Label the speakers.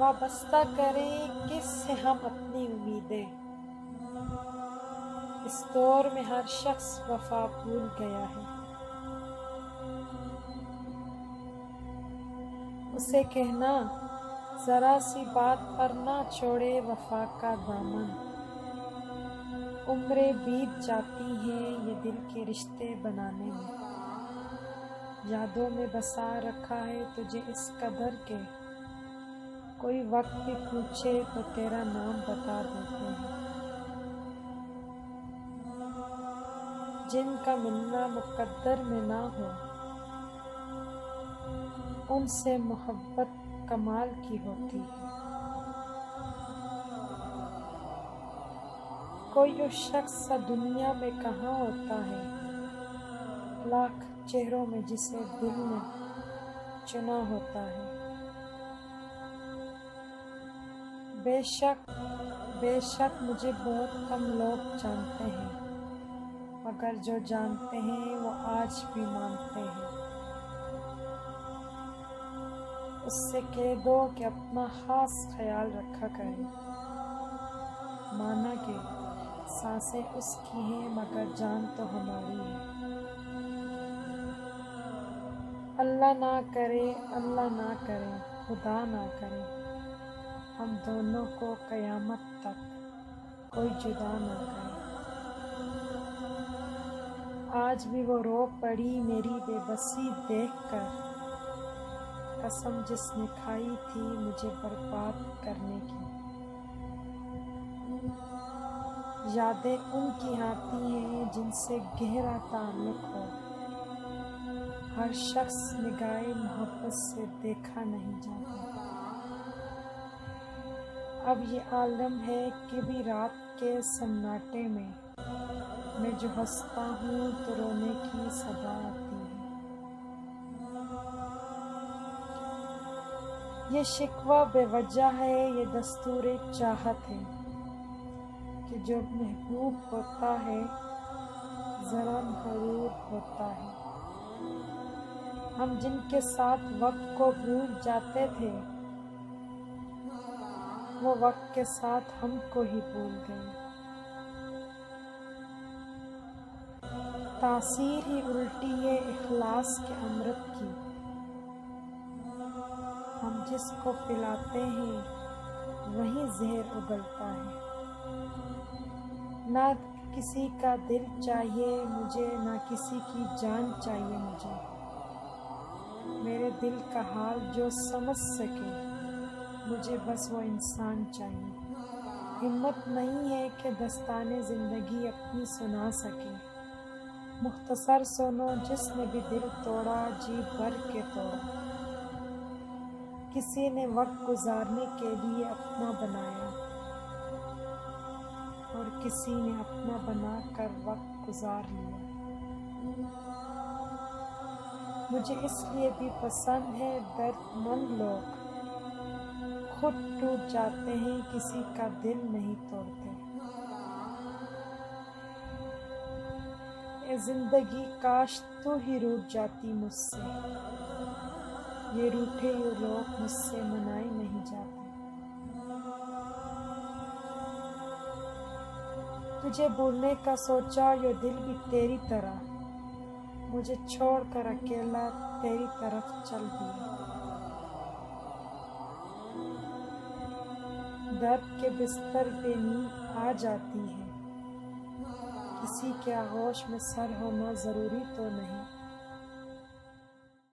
Speaker 1: وابستہ کریں کس سے ہم اپنی امیدیں؟ اس دور میں ہر شخص وفا بھول گیا ہے۔ اسے کہنا ذرا سی بات پر نہ چھوڑے وفا کا دامن، عمریں بیت جاتی ہیں یہ دل کے رشتے بنانے میں، یادوں میں بسا رکھا ہے تجھے اس قدر کہ کوئی وقت بھی پوچھے تو تیرا نام بتا دیتے ہیں۔ جن کا ملنا مقدر میں نہ ہو ان سے محبت کمال کی ہوتی ہے۔ کوئی وہ شخص سا دنیا میں کہاں ہوتا ہے، لاکھ چہروں میں جسے دل نے چنا ہوتا ہے۔ بے شک مجھے بہت کم لوگ جانتے ہیں، مگر جو جانتے ہیں وہ آج بھی مانتے ہیں۔ اس سے کہہ دو کہ اپنا خاص خیال رکھا کرے، مانا کہ سانسیں اس کی ہیں مگر جان تو ہماری ہے۔ اللہ نہ کرے خدا نہ کرے ہم دونوں کو قیامت تک کوئی جدا نہ کرے۔ آج بھی وہ رو پڑی میری بے بسی دیکھ کر، قسم جس نے کھائی تھی مجھے برباد کرنے کی۔ یادیں ان کی آتی ہیں جن سے گہرا تعلق ہو، ہر شخص نگاہ محبت سے دیکھا نہیں جاتا۔ اب یہ عالم ہے کہ بھی رات کے سناٹے میں جو ہنستا ہوں تو رونے کی صدا آتی ہے۔ یہ شکوہ بے وجہ ہے، یہ دستور چاہت ہے کہ جو محبوب ہوتا ہے ذرا مغرور ہوتا ہے۔ ہم جن کے ساتھ وقت کو بھول جاتے تھے وہ وقت کے ساتھ ہم کو ہی بھول گئے۔ تاثیر ہی الٹی ہے اخلاص کے امرت کی، ہم جس کو پلاتے ہیں وہی زہر اگلتا ہے۔ نہ کسی کا دل چاہیے مجھے، نہ کسی کی جان چاہیے مجھے، میرے دل کا حال جو سمجھ سکے مجھے بس وہ انسان چاہیے۔ ہمت نہیں ہے کہ داستانِ زندگی اپنی سنا سکے، مختصر سنو جس نے بھی دل توڑا جی بھر کے توڑا۔ کسی نے وقت گزارنے کے لیے اپنا بنایا اور کسی نے اپنا بنا کر وقت گزار لیا۔ مجھے اس لیے بھی پسند ہے درد مند لوگ خود ٹوٹ جاتے ہیں کسی کا دل نہیں توڑتے۔ اے زندگی کاش تو ہی روٹھ جاتی مجھ سے، یہ روٹھے ہوئے لوگ مجھ سے منائے نہیں جاتے۔ تجھے بھولنے کا سوچا یہ دل بھی تیری طرح، مجھے چھوڑ کر اکیلا تیری طرف چل دیا۔ درد کے بستر پہ نیند آ جاتی ہے، کسی کے آغوش میں سر ہونا ضروری تو نہیں۔